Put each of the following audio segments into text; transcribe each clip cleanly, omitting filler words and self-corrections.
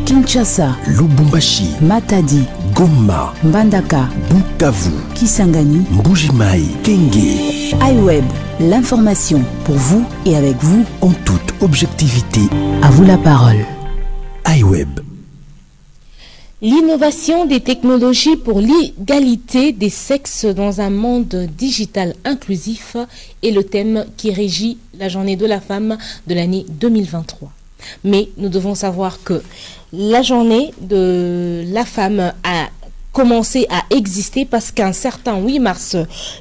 Kinshasa, Lubumbashi, Matadi, Goma, Mbandaka, Bukavu, Kisangani, Mbujimai, Kenge. iWeb, l'information pour vous et avec vous En toute objectivité. À vous la parole. iWeb. L'innovation des technologies pour l'égalité des sexes dans un monde digital inclusif est le thème qui régit la journée de la femme de l'année 2023. Mais nous devons savoir que la journée de la femme a commencé à exister parce qu'un certain 8 mars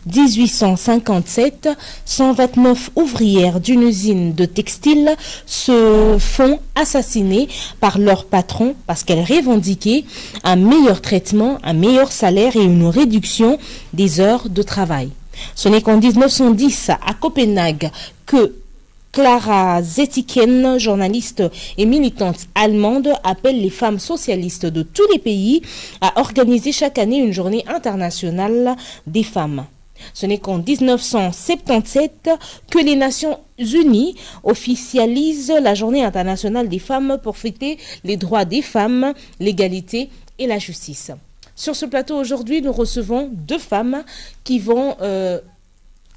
1857, 129 ouvrières d'une usine de textile se font assassiner par leur patron parce qu'elles revendiquaient un meilleur traitement, un meilleur salaire et une réduction des heures de travail. Ce n'est qu'en 1910 à Copenhague que Clara Zetkin, journaliste et militante allemande, appelle les femmes socialistes de tous les pays à organiser chaque année une journée internationale des femmes. Ce n'est qu'en 1977 que les Nations Unies officialisent la journée internationale des femmes pour fêter les droits des femmes, l'égalité et la justice. Sur ce plateau aujourd'hui, nous recevons deux femmes qui vont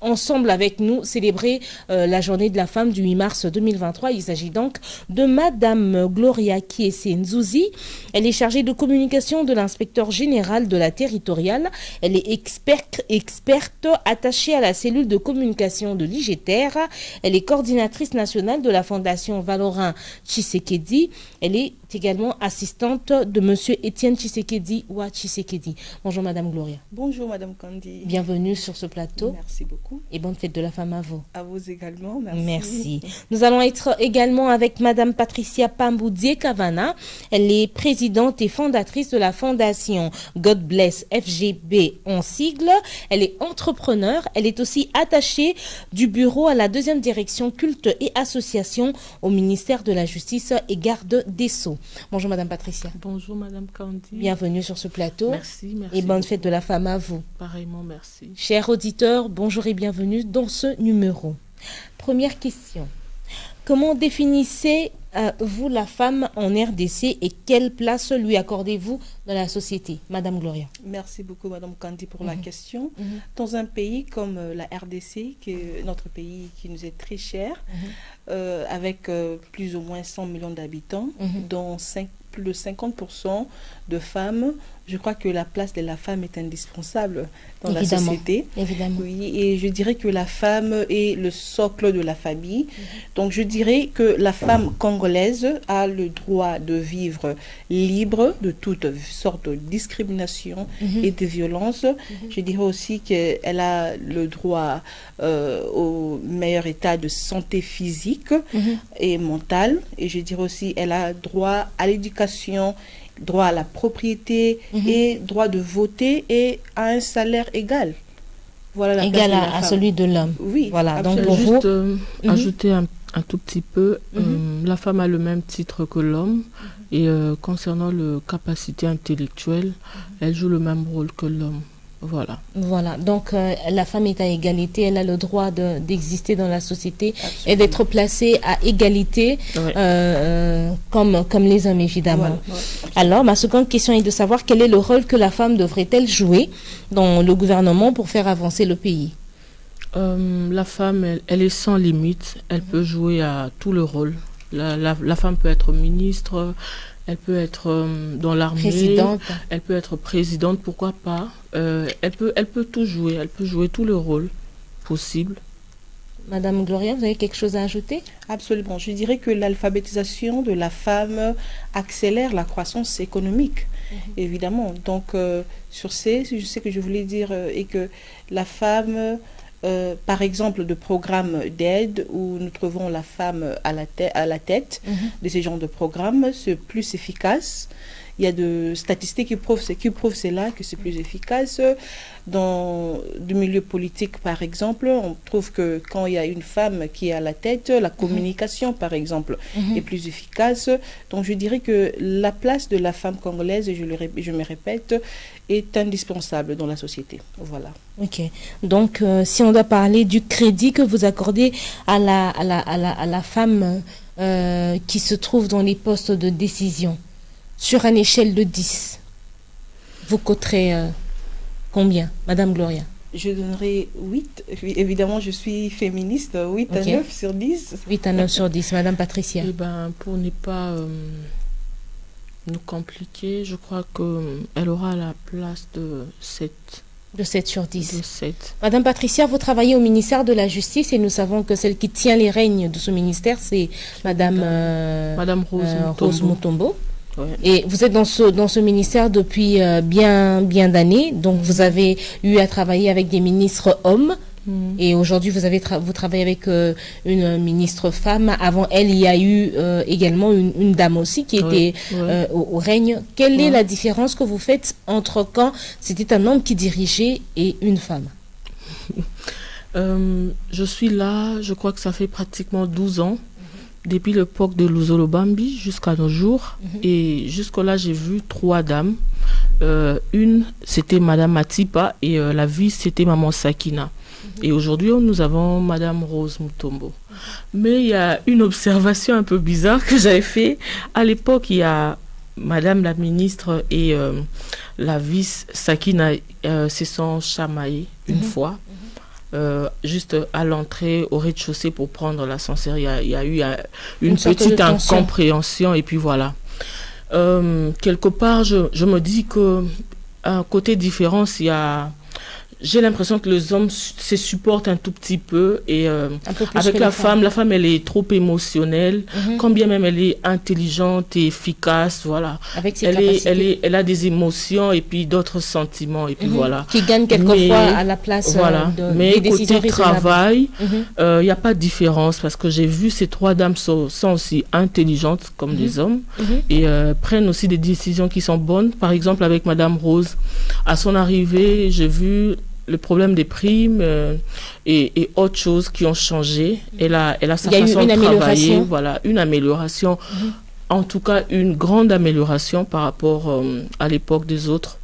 ensemble avec nous célébrer la journée de la femme du 8 mars 2023. Il s'agit donc de Madame Gloria Kiese-Nzuzi. Elle est chargée de communication de l'inspecteur général de la territoriale. Elle est experte attachée à la cellule de communication de l'IGTR. Elle est coordinatrice nationale de la fondation Valorin Tshisekedi. Elle est également assistante de Monsieur Étienne Tshisekedi ou Tshisekedi. Bonjour Madame Gloria. Bonjour Madame Kandi. Bienvenue sur ce plateau. Merci beaucoup. Et bonne fête de la femme à vous. À vous également, merci. Merci. Nous allons être également avec Madame Patricia Pamboudié-Kavana. Elle est présidente et fondatrice de la fondation God Bless FGB en sigle. Elle est entrepreneur. Elle est aussi attachée du bureau à la 2e direction culte et association au ministère de la Justice et garde des Sceaux. Bonjour Madame Patricia. Bonjour Madame Kandi. Bienvenue sur ce plateau. Merci, merci. Et bonne fête de la femme à vous. Pareillement, merci. Chers auditeurs, bonjour et bienvenue dans ce numéro. Première question. Comment définissez-vous la femme en RDC et quelle place lui accordez-vous dans la société? Madame Gloria. Merci beaucoup Madame Kandi pour la question. Dans un pays comme la RDC, qui est notre pays qui nous est très cher, avec plus ou moins 100 millions d'habitants, dont plus de 50% de femmes, je crois que la place de la femme est indispensable dans la société. Évidemment. Oui, et je dirais que la femme est le socle de la famille. Donc je dirais que la femme congolaise a le droit de vivre libre de toute sorte de discrimination et de violence. Je dirais aussi qu'elle a le droit au meilleur état de santé physique et mentale. Et je dirais aussi qu'elle a droit à l'éducation, droit à la propriété et droit de voter et à un salaire égal. Voilà la égal à celui de l'homme. Oui, voilà. Donc pour juste ajouter un tout petit peu, la femme a le même titre que l'homme et concernant le capacité intellectuelle, elle joue le même rôle que l'homme. Voilà. Voilà. Donc la femme est à égalité, elle a le droit d'exister dans la société et d'être placée à égalité comme les hommes, évidemment. Alors, ma seconde question est de savoir quel est le rôle que la femme devrait-elle jouer dans le gouvernement pour faire avancer le pays? La femme, elle est sans limite. Elle peut jouer à tout le rôle. La femme peut être ministre, elle peut être dans l'armée, elle peut être présidente, pourquoi pas. Elle peut tout jouer, elle peut jouer tout le rôle possible. Madame Gloria, vous avez quelque chose à ajouter? Absolument. Je dirais que l'alphabétisation de la femme accélère la croissance économique, évidemment. Donc, sur je sais que je voulais dire et que la femme... par exemple, de programmes d'aide où nous trouvons la femme à la tête de ces genres de programmes, c'est plus efficace. Il y a des statistiques qui prouvent cela, que c'est plus efficace. Dans le milieu politique, par exemple, on trouve que quand il y a une femme qui est à la tête, la communication, par exemple, est plus efficace. Donc, je dirais que la place de la femme congolaise, et je me répète, est indispensable dans la société. Voilà. Ok. Donc, si on doit parler du crédit que vous accordez à la femme qui se trouve dans les postes de décision, Sur une échelle de 10, vous coterez combien, Madame Gloria? Je donnerai 8. Évidemment, je suis féministe. 8 à 9 sur 10. 8 à 9 sur 10. Madame Patricia? Eh ben, pour ne pas nous compliquer, je crois qu'elle aura la place de 7. De 7 sur 10. De 7. Madame Patricia, vous travaillez au ministère de la Justice et nous savons que celle qui tient les rênes de ce ministère, c'est Madame Rose Mutombo. Ouais. Et vous êtes dans ce ministère depuis bien d'années, donc vous avez eu à travailler avec des ministres hommes, et aujourd'hui vous travaillez avec une ministre femme. Avant elle, il y a eu également une dame aussi qui était au règne. Quelle est la différence que vous faites entre quand c'était un homme qui dirigeait et une femme? Je suis là, je crois que ça fait pratiquement 12 ans. Depuis l'époque de Luzolo Bambi jusqu'à nos jours. Et jusque-là, j'ai vu 3 dames. Une, c'était Madame Matipa et la vice, c'était Maman Sakina. Et aujourd'hui, nous avons Madame Rose Mutombo. Mais il y a une observation un peu bizarre que j'avais fait. À l'époque, il y a Madame la ministre et la vice Sakina se sont chamaillées une fois. Juste à l'entrée au rez-de-chaussée pour prendre l'ascenseur, il y a eu une petite incompréhension et puis voilà. Quelque part, je me dis que un côté différence, j'ai l'impression que les hommes se supportent un tout petit peu et avec la femme elle est trop émotionnelle, quand bien même elle est intelligente et efficace, voilà. Avec ses elle a des émotions et puis d'autres sentiments et puis voilà. Qui gagnent quelquefois à la place mais des côté travail, il n'y a pas de différence parce que j'ai vu ces 3 dames sont aussi intelligentes comme les hommes et prennent aussi des décisions qui sont bonnes. Par exemple avec Madame Rose, à son arrivée, j'ai vu le problème des primes et autres choses qui ont changé. Elle a sa façon de travailler. Voilà, une amélioration. En tout cas, une grande amélioration par rapport à l'époque des autres.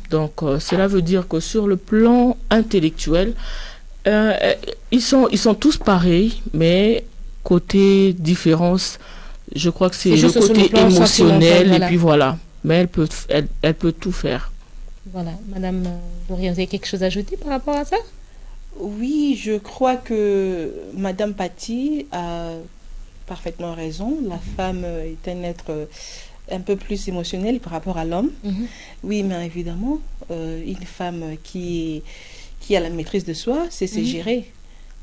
Donc, cela veut dire que sur le plan intellectuel, ils sont tous pareils, mais côté différence, je crois que c'est le côté émotionnel et puis voilà. Mais elle peut tout faire. Voilà, Madame Gloria, vous avez quelque chose à ajouter par rapport à ça? Oui, je crois que Madame Patti a parfaitement raison. La femme est un être un peu plus émotionnel par rapport à l'homme. Oui, mais évidemment, une femme qui a la maîtrise de soi, c'est se gérer.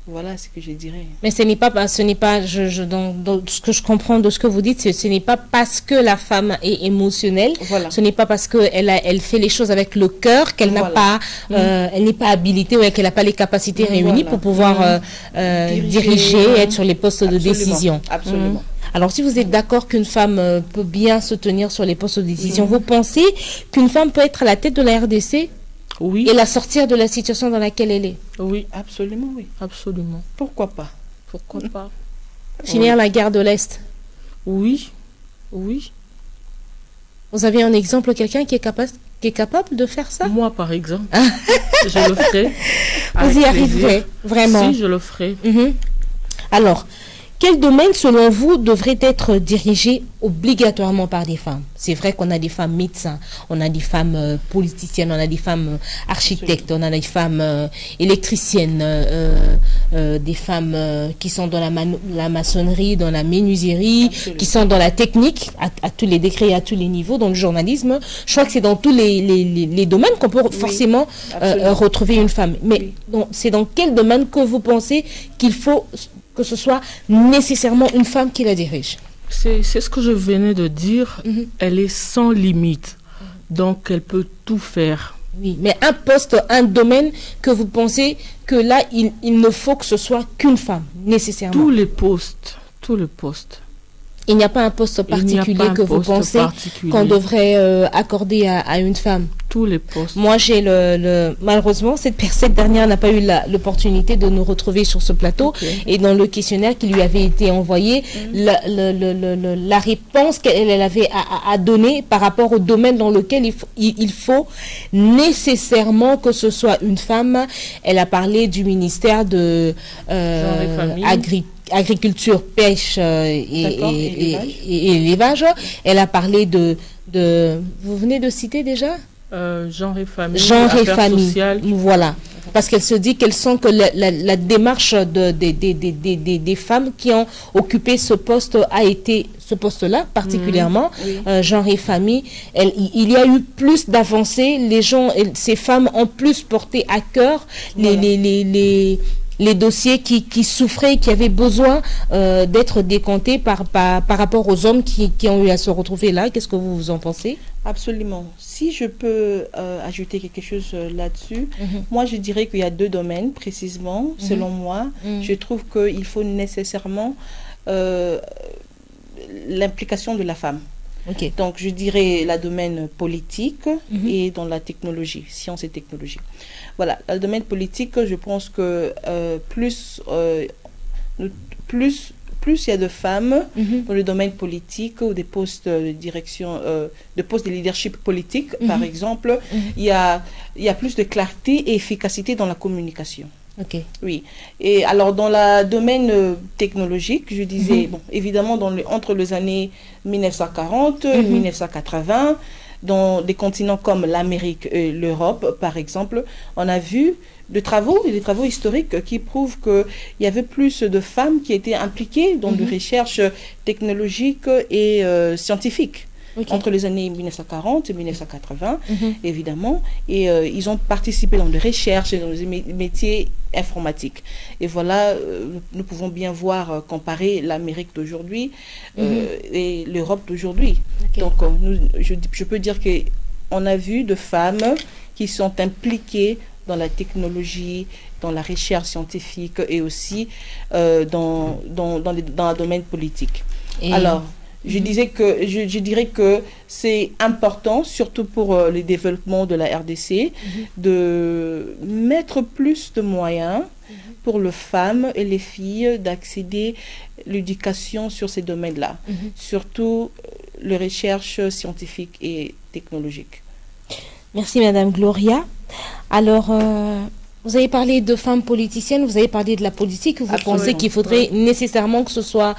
Voilà ce que je dirais. Mais ce n'est pas dans ce que je comprends de ce que vous dites, ce n'est pas parce que la femme est émotionnelle, ce n'est pas parce qu'elle fait les choses avec le cœur qu'elle n'a pas, elle n'est pas habilitée ou qu'elle n'a pas les capacités réunies pour pouvoir diriger, être sur les postes de décision. Absolument. Alors, si vous êtes d'accord qu'une femme peut bien se tenir sur les postes de décision, vous pensez qu'une femme peut être à la tête de la RDC? Oui. Et la sortir de la situation dans laquelle elle est? Oui. Absolument, oui. Absolument. Pourquoi pas? Pourquoi pas? Finir la guerre de l'Est? Oui. Oui. Vous avez un exemple, quelqu'un qui est capable de faire ça? Moi, par exemple. Je le ferai. Vous y arriverez, vraiment? Si, je le ferai. Alors, quel domaine, selon vous, devrait être dirigé obligatoirement par des femmes? C'est vrai qu'on a des femmes médecins, on a des femmes politiciennes, on a des femmes architectes, on a des femmes électriciennes, des femmes qui sont dans la maçonnerie, dans la menuiserie, qui sont dans la technique, à tous les décrets, à tous les niveaux, dans le journalisme. Je crois que c'est dans tous les domaines qu'on peut forcément retrouver une femme. Mais c'est dans quel domaine que vous pensez qu'il faut que ce soit nécessairement une femme qui la dirige? C'est ce que je venais de dire. Elle est sans limite. Donc, elle peut tout faire. Oui, mais un poste, un domaine que vous pensez que là, il ne faut que ce soit qu'une femme, nécessairement? Tous les postes. Tous les postes. Il n'y a pas un poste particulier que vous pensez qu'on devrait accorder à une femme? Tous les postes. Moi, j'ai malheureusement, cette dernière n'a pas eu l'opportunité de nous retrouver sur ce plateau. Et dans le questionnaire qui lui avait été envoyé, la réponse qu'elle avait à donner par rapport au domaine dans lequel il faut nécessairement que ce soit une femme. Elle a parlé du ministère de agriculture, pêche et élevage. Elle a parlé de... Vous venez de citer déjà genre et famille, genre et famille, sociales. Voilà. Parce qu'elle se dit qu'elle sent que la démarche des femmes qui ont occupé ce poste-là particulièrement, genre et famille, il y a eu plus d'avancées. Ces femmes ont plus porté à cœur les dossiers qui souffraient, qui avaient besoin d'être décomptés par rapport aux hommes qui ont eu à se retrouver là. Qu'est-ce que vous en pensez? Absolument. Si je peux ajouter quelque chose là-dessus, moi je dirais qu'il y a deux domaines précisément, selon moi. Je trouve qu'il faut nécessairement l'implication de la femme. Okay. Donc je dirais le domaine politique et dans la technologie, sciences et technologie. Voilà, le domaine politique, je pense que plus il y a de femmes dans le domaine politique ou des postes de direction, de postes de leadership politique, par exemple, il y a plus de clarté et efficacité dans la communication. Okay. Oui. Et alors, dans le domaine technologique, je disais, bon, évidemment, entre les années 1940 et 1980, dans des continents comme l'Amérique et l'Europe, par exemple, on a vu des travaux historiques qui prouvent qu'il y avait plus de femmes qui étaient impliquées dans des recherches technologiques et scientifiques. Okay. Entre les années 1940 et 1980, évidemment, et ils ont participé dans des recherches et dans des métiers informatiques. Et voilà, nous pouvons bien voir, comparer l'Amérique d'aujourd'hui et l'Europe d'aujourd'hui. Okay. Donc, je peux dire qu'on a vu de femmes qui sont impliquées dans la technologie, dans la recherche scientifique et aussi dans le domaine politique. Alors, je dirais que c'est important, surtout pour le développement de la RDC, de mettre plus de moyens pour les femmes et les filles d'accéder à l'éducation sur ces domaines-là, surtout les recherches scientifiques et technologiques. Merci Madame Gloria. Alors, vous avez parlé de femmes politiciennes, vous avez parlé de la politique. Vous pensez qu'il faudrait nécessairement que ce soit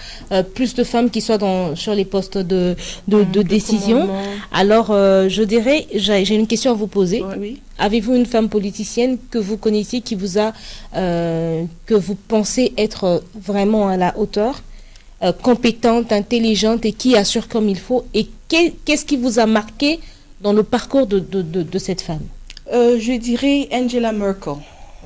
plus de femmes qui soient sur les postes de décision. Alors, je dirais, j'ai une question à vous poser. Oui. Avez-vous une femme politicienne que vous connaissez, qui vous a, que vous pensez être vraiment à la hauteur, compétente, intelligente et qui assure comme il faut? Et qu'est-ce qui vous a marqué dans le parcours de cette femme? Je dirais Angela Merkel.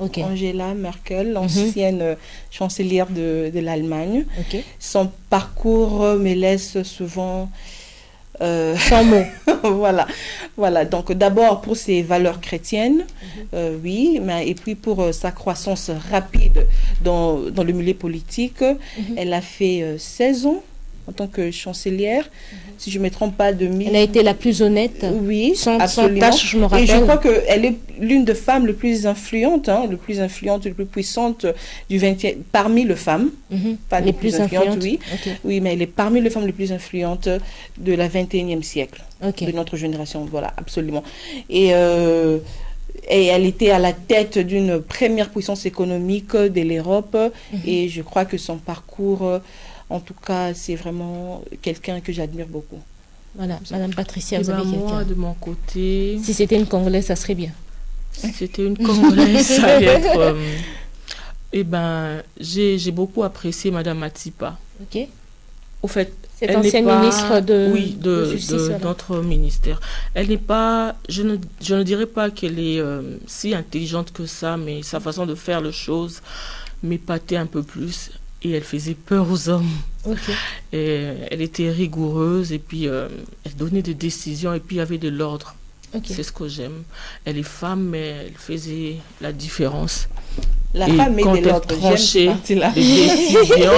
Okay. Angela Merkel, l'ancienne chancelière de l'Allemagne. Okay. Son parcours me laisse souvent sans mots. Voilà. Donc d'abord pour ses valeurs chrétiennes, oui, et puis pour sa croissance rapide dans le milieu politique. Elle a fait 16 ans en tant que chancelière, si je ne me trompe pas, Elle a été la plus honnête. Oui, sans tâche, je me rappelle. Et je crois qu'elle est l'une des femmes les plus influentes, les plus puissantes du 20e, parmi les femmes. Pas les plus influentes, oui. Okay. Oui, mais elle est parmi les femmes les plus influentes de la 21e siècle, de notre génération. Voilà, absolument. Et elle était à la tête d'une première puissance économique de l'Europe. Et je crois que son parcours... En tout cas, c'est vraiment quelqu'un que j'admire beaucoup. Voilà, Madame Patricia, vous avez quelqu'un? Moi, de mon côté... Si c'était une Congolaise, ça serait bien. Si c'était une Congolaise, ça allait être... j'ai beaucoup apprécié Madame Matipa. Ok. Au fait, cette ancienne ministre de justice, notre ministère. Elle n'est pas... Je ne dirais pas qu'elle est si intelligente que ça, mais sa façon de faire les choses m'épatait un peu plus. Et elle faisait peur aux hommes. Okay. Et elle était rigoureuse et puis elle donnait des décisions et puis il y avait de l'ordre. Okay. C'est ce que j'aime. Elle est femme, mais elle faisait la différence. La femme met de l'ordre. Tranchait des décisions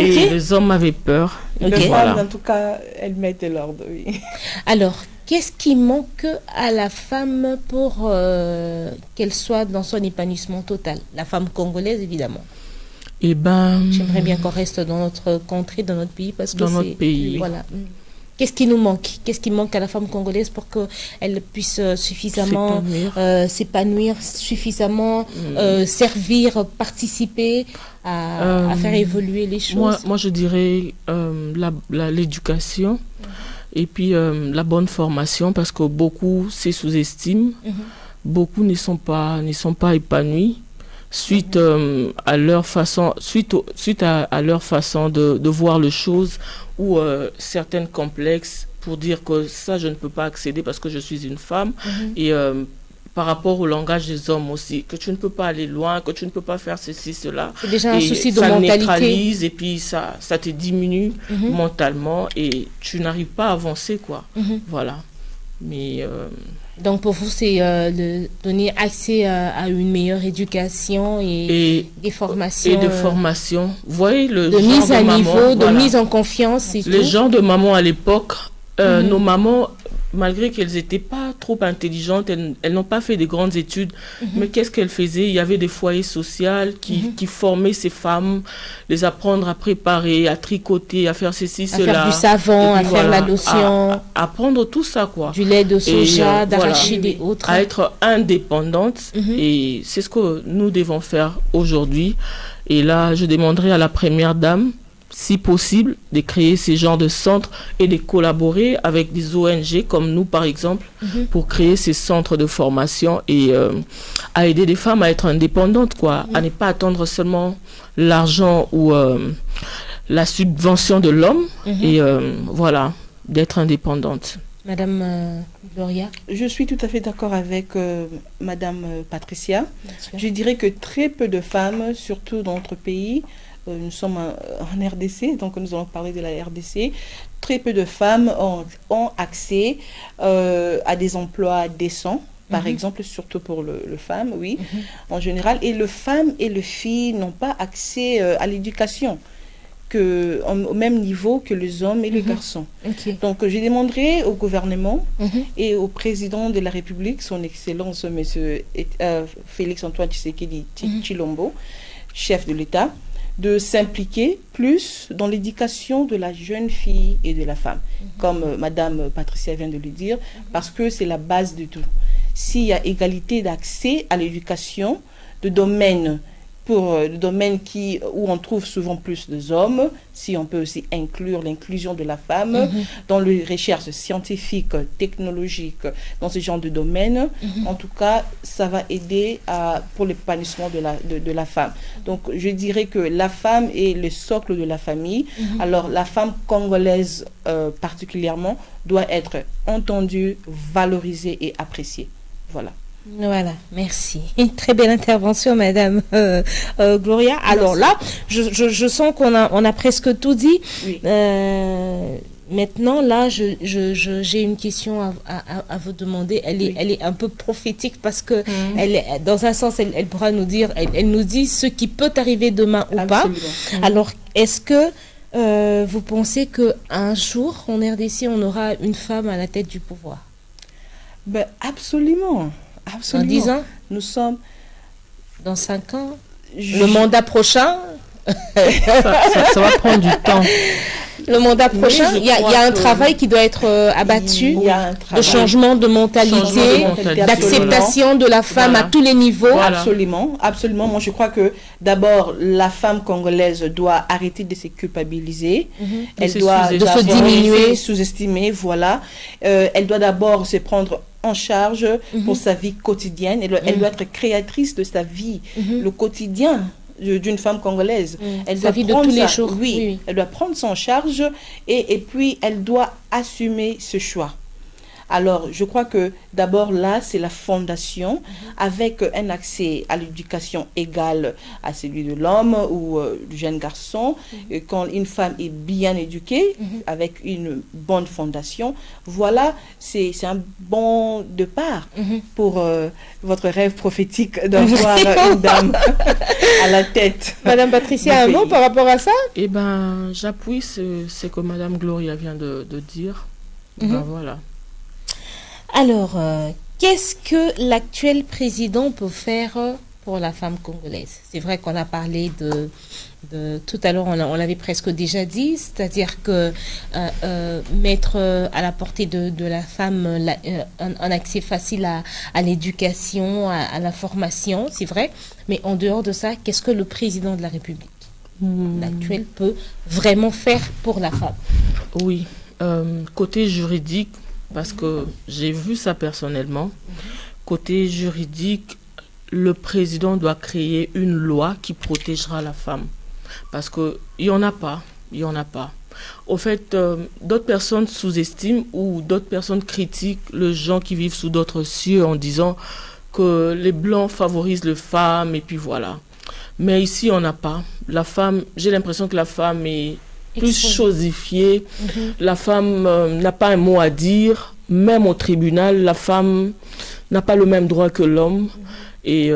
et les hommes avaient peur. Okay. Voilà. En tout cas, elle met de l'ordre, oui. Alors, qu'est-ce qui manque à la femme pour qu'elle soit dans son épanouissement total? La femme congolaise, évidemment. J'aimerais bien qu'on reste dans notre contrée, dans notre pays, parce que notre pays. Voilà. Qu'est-ce qui nous manque? Qu'est-ce qui manque à la femme congolaise pour qu'elle puisse suffisamment s'épanouir, suffisamment servir, participer à faire évoluer les choses? Moi je dirais l'éducation et puis la bonne formation, parce que beaucoup se sous-estiment, beaucoup ne sont pas épanouis suite à leur façon, suite à leur façon de voir les choses, ou certains complexes pour dire que ça je ne peux pas accéder parce que je suis une femme, et par rapport au langage des hommes aussi, que tu ne peux pas aller loin, que tu ne peux pas faire ceci, cela. C'est déjà un souci de ça mentalité. Neutralise, et puis ça te diminue mentalement et tu n'arrives pas à avancer, quoi. Voilà. Mais donc pour vous, c'est de donner accès à une meilleure éducation et des formations. Et de formation. Vous voyez le de genre mise à de niveau, maman, de mise en confiance et tout. Les gens de maman à l'époque, nos mamans, malgré qu'elles n'étaient pas trop intelligentes, elles n'ont pas fait de grandes études. Mais qu'est-ce qu'elles faisaient? Il y avait des foyers sociaux qui formaient ces femmes, les apprendre à préparer, à tricoter, à faire ceci, cela. À faire du savon, à faire la lotion. À apprendre tout ça, quoi. Du lait de soja, d'arachide et autres. À être indépendante. Et c'est ce que nous devons faire aujourd'hui. Et là, je demanderai à la première dame, si possible, de créer ces genres de centres et de collaborer avec des ONG comme nous, par exemple, pour créer ces centres de formation et à aider les femmes à être indépendantes, quoi, à ne pas attendre seulement l'argent ou la subvention de l'homme, et voilà, d'être indépendante. Madame Gloria? Je suis tout à fait d'accord avec Madame Patricia. Je dirais que très peu de femmes, surtout dans notre pays, nous sommes en RDC, donc nous allons parler de la RDC. Très peu de femmes ont accès à des emplois décents, par exemple, surtout pour les femmes, oui, en général. Et les femmes et les filles n'ont pas accès à l'éducation au même niveau que les hommes et les garçons. Donc, je demanderai au gouvernement et au président de la République, son Excellence, M. Félix-Antoine Tshisekedi Tshilombo, chef de l'État, de s'impliquer plus dans l'éducation de la jeune fille et de la femme, comme Madame Patricia vient de le dire, parce que c'est la base de tout. S'il y a égalité d'accès à l'éducation, de domaines où on trouve souvent plus des hommes, si on peut aussi inclure l'inclusion de la femme dans les recherches scientifiques, technologiques, dans ce genre de domaine, en tout cas, ça va aider pour l'épanouissement de la femme. Donc, je dirais que la femme est le socle de la famille. Alors, la femme congolaise particulièrement doit être entendue, valorisée et appréciée. Voilà. Voilà, merci. Une très belle intervention, Madame Gloria. Alors là, je sens qu'on a presque tout dit. Oui. Maintenant, là, j'ai une question à vous demander. Elle est un peu prophétique parce que dans un sens, elle pourra nous dire, elle nous dit ce qui peut arriver demain ou pas. Alors, est-ce que vous pensez qu'un jour, en RDC, on aura une femme à la tête du pouvoir? Ben, absolument. Absolument. Dans 10 ans? Nous sommes... Dans 5 ans? Le mandat prochain? ça va prendre du temps. Le mandat prochain, il y a un travail qui doit être abattu, de changement de mentalité, d'acceptation de la femme à tous les niveaux. Voilà. Absolument, absolument. Moi, je crois que d'abord, la femme congolaise doit arrêter de se culpabiliser. Elle doit se diminuer, sous-estimer, voilà. Elle doit d'abord se prendre en charge pour sa vie quotidienne. Elle doit être créatrice de sa vie, le quotidien d'une femme congolaise. Elle doit prendre de tous les jours. Oui, elle doit prendre son charge et puis elle doit assumer ce choix. Alors, je crois que d'abord là, c'est la fondation avec un accès à l'éducation égale à celui de l'homme ou du jeune garçon. Et quand une femme est bien éduquée, avec une bonne fondation, voilà, c'est un bon départ pour votre rêve prophétique d'avoir une dame à la tête. Madame Patricia, un mot par rapport à ça? Eh bien, j'appuie ce que Madame Gloria vient de dire. Ben, voilà. Alors, qu'est-ce que l'actuel président peut faire pour la femme congolaise. C'est vrai qu'on a parlé de tout à l'heure, on l'avait presque déjà dit, c'est-à-dire que mettre à la portée de la femme un accès facile à l'éducation, à la formation, c'est vrai, mais en dehors de ça, qu'est-ce que le président de la République actuel peut vraiment faire pour la femme? Oui, côté juridique, parce que j'ai vu ça personnellement, côté juridique, le président doit créer une loi qui protégera la femme. Parce qu'il n'y en a pas. Il n'y en a pas. Au fait, d'autres personnes sous-estiment ou d'autres personnes critiquent les gens qui vivent sous d'autres cieux en disant que les Blancs favorisent les femmes et puis voilà. Mais ici, on n'a pas. La femme, j'ai l'impression que la femme est plus chosifiée. La femme n'a pas un mot à dire. Même au tribunal, la femme n'a pas le même droit que l'homme. Et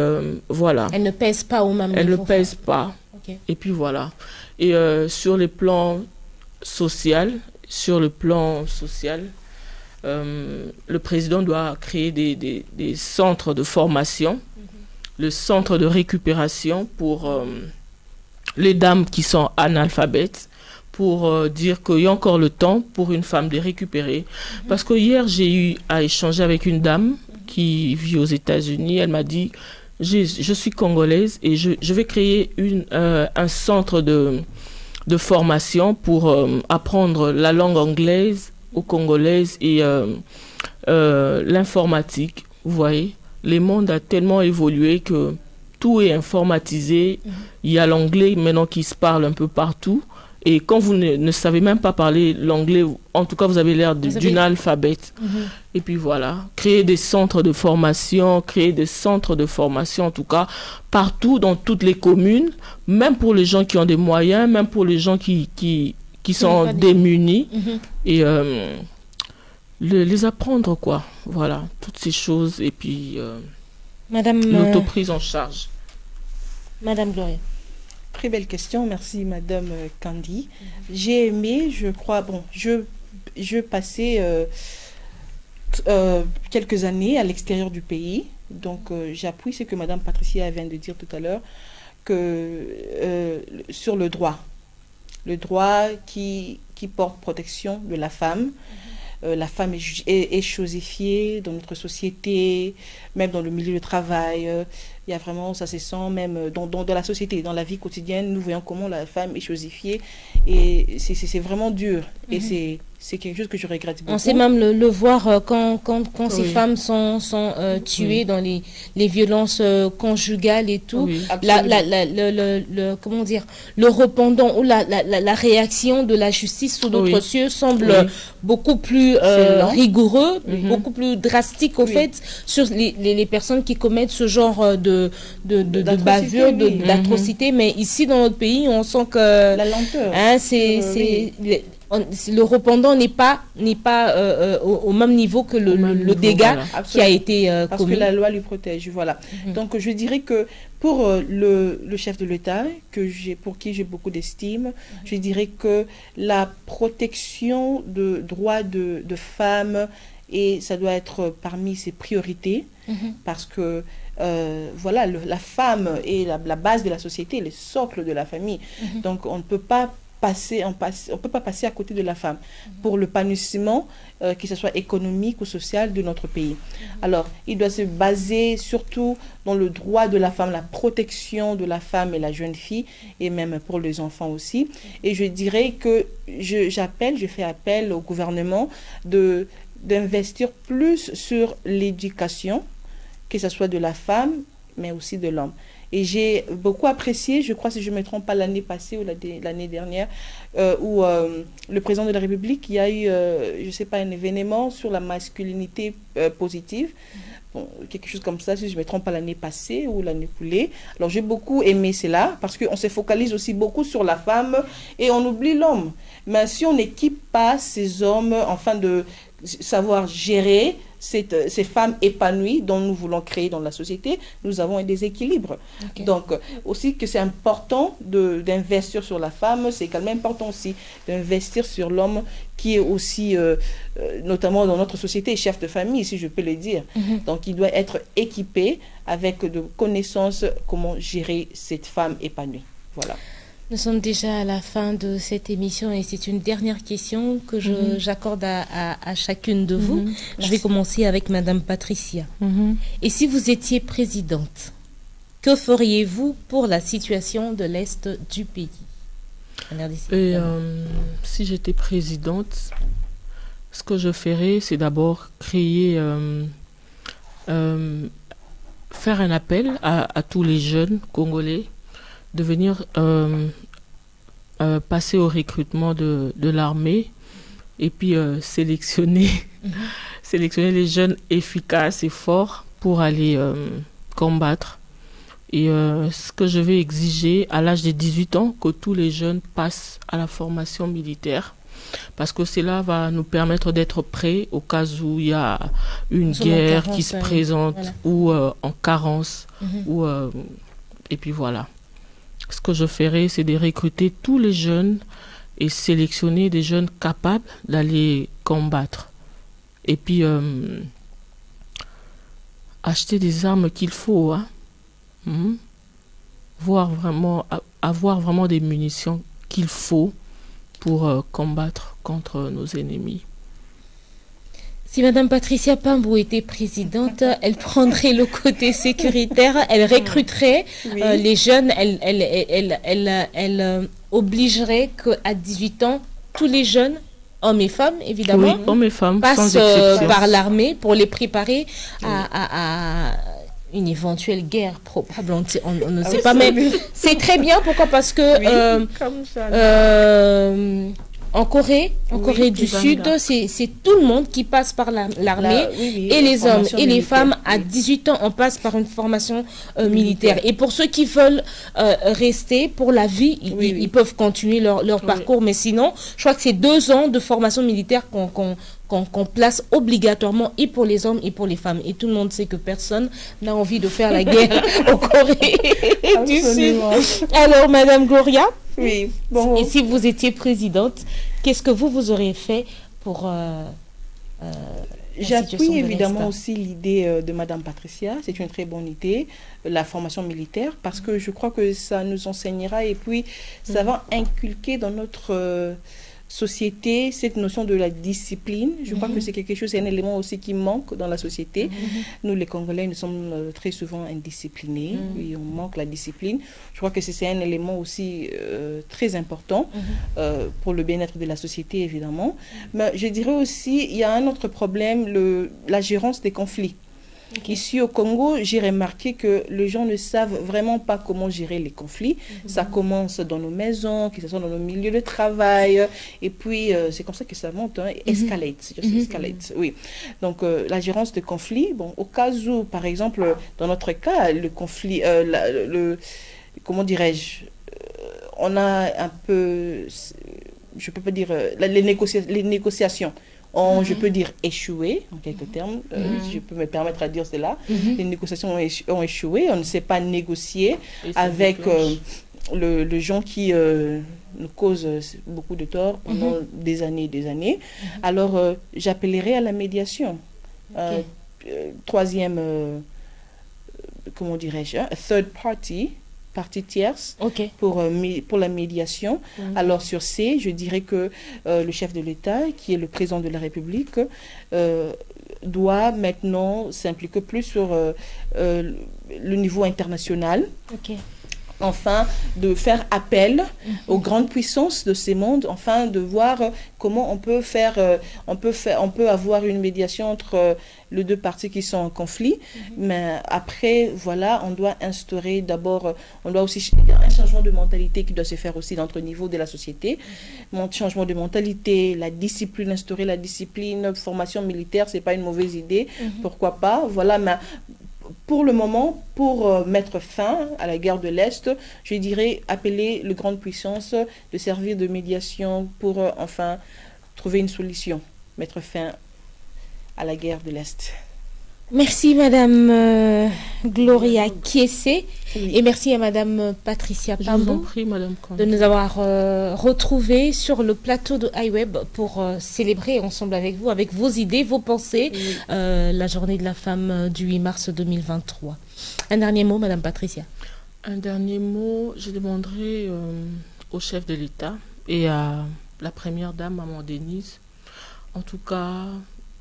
voilà. Elle ne pèse pas au même niveau. Elle ne pèse pas. Okay. Et puis voilà. Et sur le plan social, le président doit créer des centres de formation, le centre de récupération pour les dames qui sont analphabètes, pour dire qu'il y a encore le temps pour une femme de récupérer. Parce que hier, j'ai eu à échanger avec une dame qui vit aux États-Unis. Elle m'a dit, je suis congolaise et je vais créer un centre de formation pour apprendre la langue anglaise aux Congolaises et l'informatique. Vous voyez, le monde a tellement évolué que tout est informatisé. Il y a l'anglais maintenant qui se parle un peu partout. Et quand vous ne savez même pas parler l'anglais, en tout cas, vous avez l'air d'une alphabète. Et puis voilà, créer des centres de formation, en tout cas, partout dans toutes les communes, même pour les gens qui ont des moyens, même pour les gens qui sont démunis. Et les apprendre, quoi. Voilà, toutes ces choses. Et puis, l'autoprise en charge. Madame Gloria. Très belle question, merci Madame Kandi. J'ai aimé, je crois, je passais quelques années à l'extérieur du pays, donc j'appuie ce que Madame Patricia vient de dire tout à l'heure, que sur le droit qui porte protection de la femme. La femme est chosifiée dans notre société, même dans le milieu du travail. Il y a vraiment, ça se sent même dans la société, dans la vie quotidienne, nous voyons comment la femme est chosifiée. Et c'est vraiment dur. Et c'est quelque chose que je regrette beaucoup. On sait même le voir quand ces femmes sont tuées dans les violences conjugales et tout. Comment dire, le répondant ou la réaction de la justice sous d'autres cieux semble beaucoup plus rigoureux, beaucoup plus drastique au fait sur les personnes qui commettent ce genre de bavure, d'atrocité. Mais ici dans notre pays, on sent que la lenteur. Le répondant n'est pas au même niveau que le dégât qui a été commis. Parce que la loi lui protège, voilà. Donc je dirais que pour le chef de l'État, pour qui j'ai beaucoup d'estime, je dirais que la protection de droits de femmes, et ça doit être parmi ses priorités, parce que voilà, la femme est la base de la société, le socle de la famille. Donc on ne peut pas passer à côté de la femme pour l'épanouissement, que ce soit économique ou social de notre pays. Alors, il doit se baser surtout dans le droit de la femme, la protection de la femme et la jeune fille, et même pour les enfants aussi. Et je dirais que je fais appel au gouvernement d'investir plus sur l'éducation, que ce soit de la femme, mais aussi de l'homme. Et j'ai beaucoup apprécié, je crois, si je ne me trompe pas, l'année passée ou l'année dernière, où le président de la République, il y a eu, je ne sais pas, un événement sur la masculinité positive. Bon, quelque chose comme ça, si je ne me trompe pas, l'année passée ou l'année écoulée. Alors j'ai beaucoup aimé cela, parce qu'on se focalise aussi beaucoup sur la femme et on oublie l'homme. Mais si on n'équipe pas ces hommes, enfin de savoir gérer ces femmes épanouies dont nous voulons créer dans la société, nous avons un déséquilibre. Donc, aussi que c'est important d'investir sur la femme, c'est également important aussi d'investir sur l'homme qui est aussi, notamment dans notre société, chef de famille, si je peux le dire. Donc, il doit être équipé avec de connaissances comment gérer cette femme épanouie. Voilà. Nous sommes déjà à la fin de cette émission et c'est une dernière question que j'accorde à chacune de vous. Je vais commencer avec Madame Patricia. Et si vous étiez présidente, que feriez-vous pour la situation de l'Est du pays? Si j'étais présidente, ce que je ferais, c'est d'abord créer, faire un appel à tous les jeunes Congolais de venir passer au recrutement de l'armée et puis sélectionner les jeunes efficaces et forts pour aller combattre. Et ce que je vais exiger à l'âge de 18 ans, que tous les jeunes passent à la formation militaire, parce que cela va nous permettre d'être prêts au cas où il y a une guerre qui se présente, ou en carence, et puis voilà. Ce que je ferai, c'est de recruter tous les jeunes et sélectionner des jeunes capables d'aller combattre. Et puis, acheter des armes qu'il faut, hein. Avoir vraiment des munitions qu'il faut pour combattre contre nos ennemis. Si Madame Patricia Pambou était présidente, elle prendrait le côté sécuritaire, elle recruterait les jeunes, elle obligerait qu'à 18 ans, tous les jeunes, hommes et femmes évidemment, hommes et femmes, passent par l'armée pour les préparer à une éventuelle guerre probable. On ne sait pas, mais c'est très bien. Pourquoi? Parce que en Corée du Sud, c'est tout le monde qui passe par l'armée, et les hommes et les femmes. À 18 ans, on passe par une formation militaire. Et pour ceux qui veulent rester pour la vie, ils peuvent continuer leur parcours. Mais sinon, je crois que c'est 2 ans de formation militaire qu'on place obligatoirement, et pour les hommes et pour les femmes. Et tout le monde sait que personne n'a envie de faire la guerre au Corée du Sud. Alors, Madame Gloria, et si vous étiez présidente, qu'est-ce que vous auriez fait pour j'appuie évidemment aussi l'idée de Madame Patricia. C'est une très bonne idée, la formation militaire, parce que je crois que ça nous enseignera et puis ça va inculquer dans notre société cette notion de la discipline. Je crois que c'est quelque chose, c'est un élément aussi qui manque dans la société. Nous, les Congolais, nous sommes très souvent indisciplinés. Oui, on manque la discipline. Je crois que c'est un élément aussi très important pour le bien-être de la société, évidemment. Mais je dirais aussi, il y a un autre problème, la gérance des conflits. Ici au Congo, j'ai remarqué que les gens ne savent vraiment pas comment gérer les conflits. Ça commence dans nos maisons, que ce soit dans nos milieux de travail, et puis c'est comme ça que ça monte, escalate. Oui. Donc la gérance de conflits, au cas où, par exemple, dans notre cas, le conflit, comment dirais-je, on a un peu, je peux pas dire, les négociations. Je peux dire échoué, en quelques termes, je peux me permettre de dire cela. Les négociations ont échoué, on ne sait pas négocier avec le gens qui nous causent beaucoup de tort pendant des années et des années. Alors, j'appellerai à la médiation. Troisième, comment dirais-je, third party tierce pour la médiation. Alors sur je dirais que le chef de l'État, qui est le président de la République, doit maintenant s'impliquer plus sur le niveau international. Enfin, de faire appel aux grandes puissances de ces mondes, enfin de voir comment on peut avoir une médiation entre les deux parties qui sont en conflit. Mais après, voilà, on doit instaurer d'abord, il y a un changement de mentalité qui doit se faire aussi dans notre niveau de la société. Changement de mentalité, la discipline, instaurer la discipline, formation militaire, c'est pas une mauvaise idée. Pourquoi pas? Voilà, mais pour le moment, pour mettre fin à la guerre de l'Est, je dirais appeler les grandes puissances de servir de médiation pour enfin trouver une solution, mettre fin à la guerre de l'Est. Merci Madame Gloria Kiessé et merci à Madame Patricia Pambou. Je vous en prie, Madame Kandé, de nous avoir retrouvés sur le plateau de iWeb pour célébrer ensemble avec vous, avec vos idées, vos pensées, la journée de la femme du 8 mars 2023. Un dernier mot, Madame Patricia. Un dernier mot, je demanderai au chef de l'État et à la première dame, Maman Denise, en tout cas,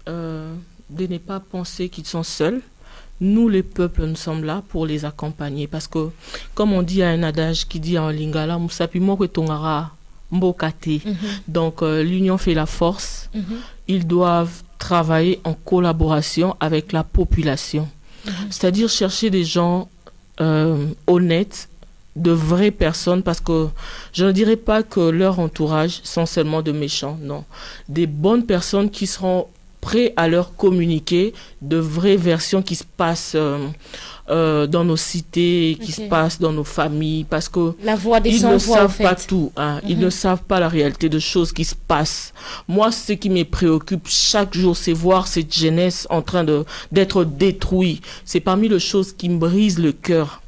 de ne pas penser qu'ils sont seuls. Nous, les peuples, nous sommes là pour les accompagner. Parce que, comme on dit à un adage qui dit en lingala, donc l'union fait la force. Ils doivent travailler en collaboration avec la population. C'est-à-dire chercher des gens honnêtes, de vraies personnes, parce que je ne dirais pas que leur entourage sont seulement de méchants, non. Des bonnes personnes qui seront prêts à leur communiquer de vraies versions qui se passent dans nos cités, qui se passent dans nos familles, parce que la voix des ils ne voix, savent pas tout, hein. Ils ne savent pas la réalité de choses qui se passent. Moi, ce qui me préoccupe chaque jour, c'est voir cette jeunesse en train d'être détruite. C'est parmi les choses qui me brisent le cœur.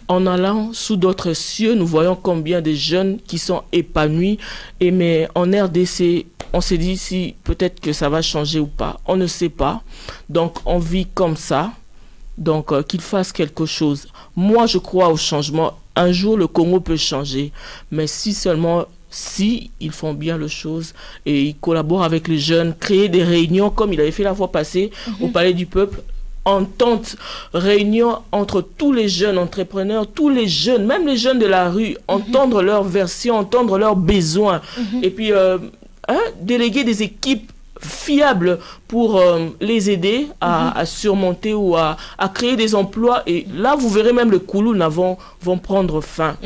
En allant sous d'autres cieux, nous voyons combien de jeunes qui sont épanouis. Mais en RDC, on s'est dit si peut-être que ça va changer ou pas. On ne sait pas. Donc, on vit comme ça. Donc, qu'ils fassent quelque chose. Moi, je crois au changement. Un jour, le Congo peut changer. Mais si seulement, si ils font bien les choses et ils collaborent avec les jeunes, créer des réunions comme il avait fait la fois passée au Palais du Peuple, entente, réunion entre tous les jeunes entrepreneurs, tous les jeunes, même les jeunes de la rue, entendre leurs versions, entendre leurs besoins, et puis déléguer des équipes fiables pour les aider à surmonter ou à créer des emplois. Et là, vous verrez même les Koulouna vont prendre fin.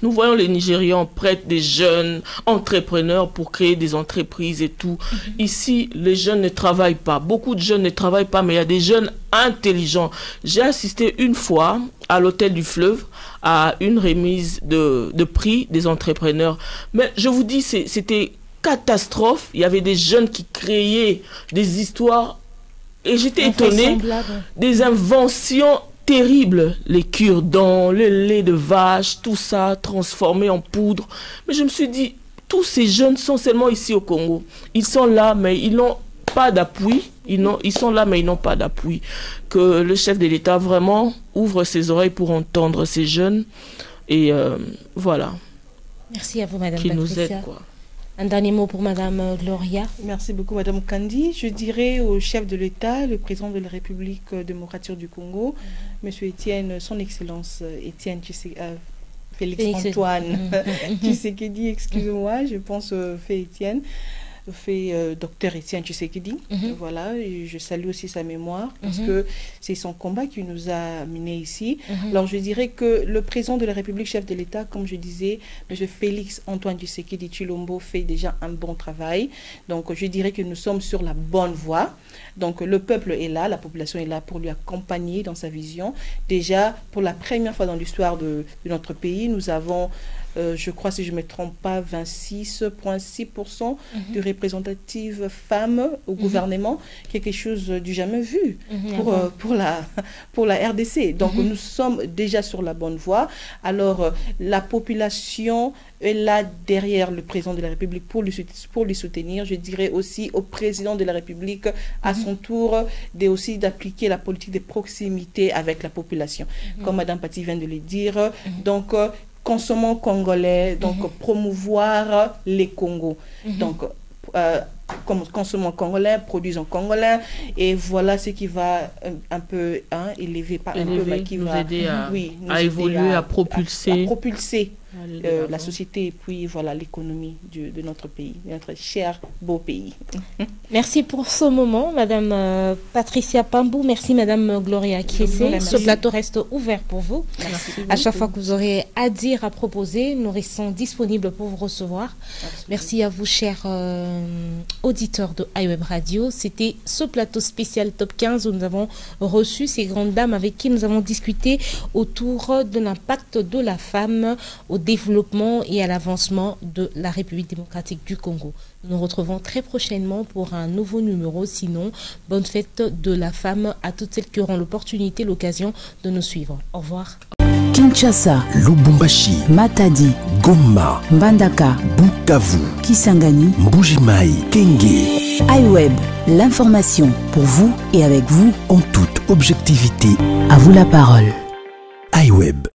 Nous voyons les Nigérians prêtent des jeunes entrepreneurs pour créer des entreprises et tout. Ici, les jeunes ne travaillent pas. Beaucoup de jeunes ne travaillent pas, mais il y a des jeunes intelligents. J'ai assisté une fois à l'hôtel du Fleuve à une remise de prix des entrepreneurs. Mais je vous dis, c'était catastrophe. Il y avait des jeunes qui créaient des histoires et j'étais étonnée des inventions terrible, les cure-dents, le lait de vache, tout ça transformé en poudre. Mais je me suis dit, tous ces jeunes sont seulement ici au Congo. Ils sont là, mais ils n'ont pas d'appui. Ils sont là, mais ils n'ont pas d'appui. Que le chef de l'État vraiment ouvre ses oreilles pour entendre ces jeunes. Et voilà. Merci à vous, Madame Patricia. Qui nous aide, quoi. Un dernier mot pour Madame Gloria. Merci beaucoup, Madame Kandi. Je dirais au chef de l'État, le président de la République démocratique du Congo, Monsieur Étienne, son Excellence Étienne Félix Antoine Tshisekedi, excusez-moi, je pense fait Étienne. Docteur Étienne Tshisekedi. Voilà, et je salue aussi sa mémoire parce que c'est son combat qui nous a menés ici. Alors je dirais que le président de la République, chef de l'État, comme je disais, M. Félix Antoine Tshisekedi Tshilombo fait déjà un bon travail. Donc je dirais que nous sommes sur la bonne voie. Donc le peuple est là, la population est là pour lui accompagner dans sa vision. Déjà, pour la première fois dans l'histoire de notre pays, nous avons je crois, si je ne me trompe pas, 26,6% de représentatives femmes au gouvernement, quelque chose du jamais vu pour la RDC. Donc, nous sommes déjà sur la bonne voie. Alors, la population est là derrière le président de la République pour lui soutenir. Je dirais aussi au président de la République, à son tour, aussi d'appliquer la politique de proximité avec la population. Comme Mme Pati vient de le dire. Donc, consommons congolais, donc promouvoir les Congos. Donc, consommons congolais, produisons congolais, et voilà ce qui va un peu élever, pas un peu, mais qui nous va aider nous à aider évoluer, à propulser, la société et puis voilà l'économie de notre pays, de notre cher beau pays. Merci pour ce moment, Madame Patricia Pambou. Merci, Madame Gloria Kiessé. Ce plateau reste ouvert pour vous. Merci à chaque fois que vous aurez à dire, à proposer, nous restons disponibles pour vous recevoir. Absolument. Merci à vous, chers auditeurs de iWeb Radio. C'était ce plateau spécial Top 15 où nous avons reçu ces grandes dames avec qui nous avons discuté autour de l'impact de la femme au développement et à l'avancement de la République démocratique du Congo. Nous nous retrouvons très prochainement pour un nouveau numéro. Sinon, bonne fête de la femme à toutes celles qui auront l'opportunité, l'occasion de nous suivre. Au revoir. Kinshasa, Lubumbashi, Matadi, Goma, Mbandaka, Bukavu, Kisangani, Mbuji-Mayi, Kenge. iWeb, l'information pour vous et avec vous En toute objectivité, À vous la parole. iWeb.